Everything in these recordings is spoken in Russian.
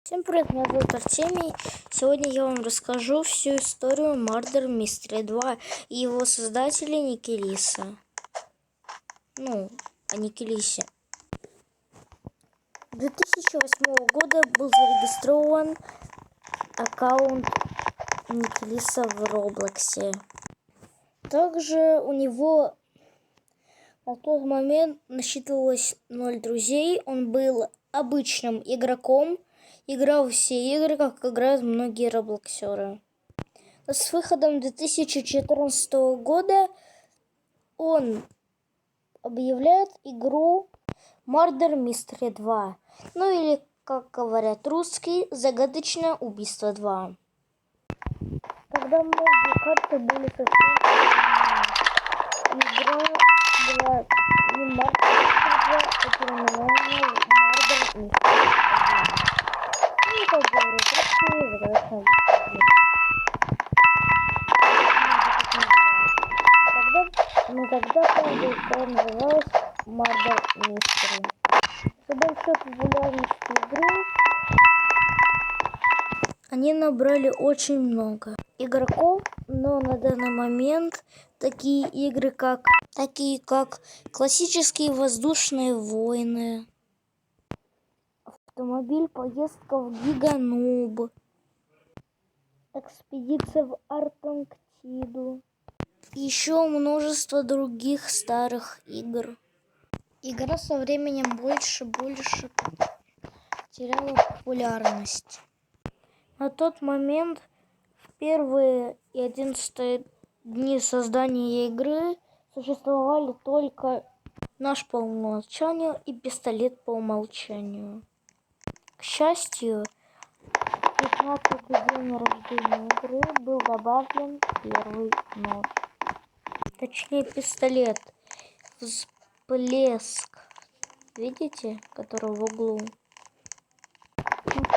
Всем привет, меня зовут Артемий. Сегодня я вам расскажу всю историю Murder Mystery 2 и его создателя Никелиса. О Никелисе. 2008 года был зарегистрирован аккаунт Никелиса в Роблоксе. Также у него на тот момент насчитывалось 0 друзей. Он был обычным игроком. Играл все игры, как играют многие роблоксеры. С выходом 2014 года он объявляет игру Murder Mystery 2. Или, как говорят русские, Загадочное убийство 2. Когда многие карты были совсем игра была не Murder Mystery 2, а переименована в Murder Mystery 1. Как говорят русские, Загадочное убийство 1. Тогда каждая игра называлась Murder Mystery. С большой популярностью игры они набрали очень много игроков, но на данный момент такие игры, как классические воздушные войны, автомобиль, поездка в Гигануб, экспедиция в Антарктиду и еще множество других старых игр. Игра со временем больше теряла популярность. На тот момент, в первые и 11 дни создания игры, существовали только нож по умолчанию и пистолет по умолчанию. К счастью, в 15-й день рождения игры был добавлен первый нож. Точнее, пистолет. Всплеск. Видите, который в углу?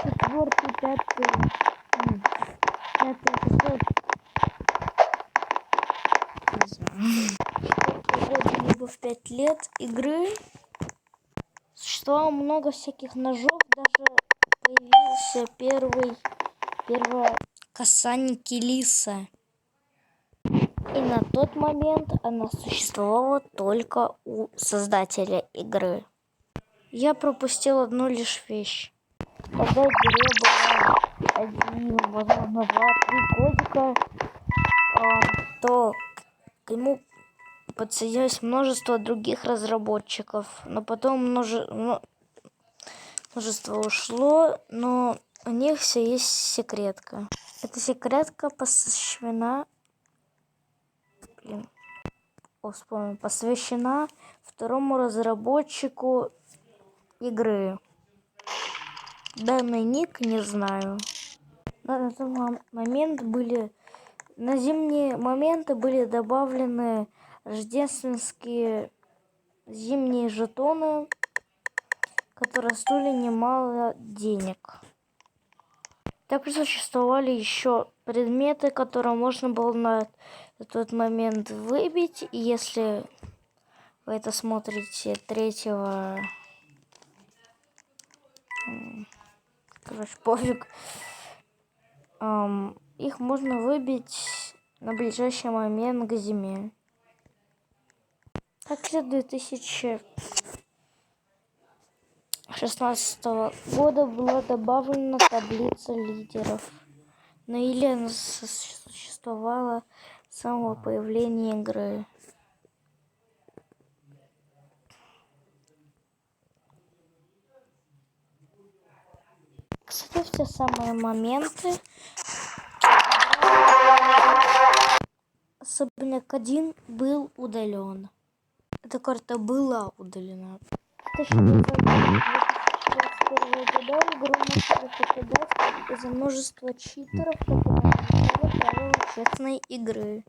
Четвертый, пятый эпизод. Не знаю. Либо в 5 лет игры существовало много всяких ножов, даже появился первая коса Никелиса. И на тот момент она существовала только у создателя игры. Я пропустил одну лишь вещь. Когда игре было 1, возможно, 2-3 годика, то к нему подсоединилось множество других разработчиков. Но потом множество ушло, но у них все есть секретка. Эта секретка посвящена второму разработчику игры. Данный ник не знаю. На зимние моменты были добавлены рождественские зимние жетоны, которые стоили немало денег. Также существовали еще предметы, которые можно было на тот момент выбить. И если вы это смотрите пофиг. Их можно выбить на ближайший момент к зиме. Также 2016 года была добавлена таблица лидеров. Или она существовала с самого появления игры. Кстати, в те самые моменты особняк 1 был удален. Эта карта была удалена. В 2021 году игру начали покидать из-за множества читеров, которые нарушали правила честной игры.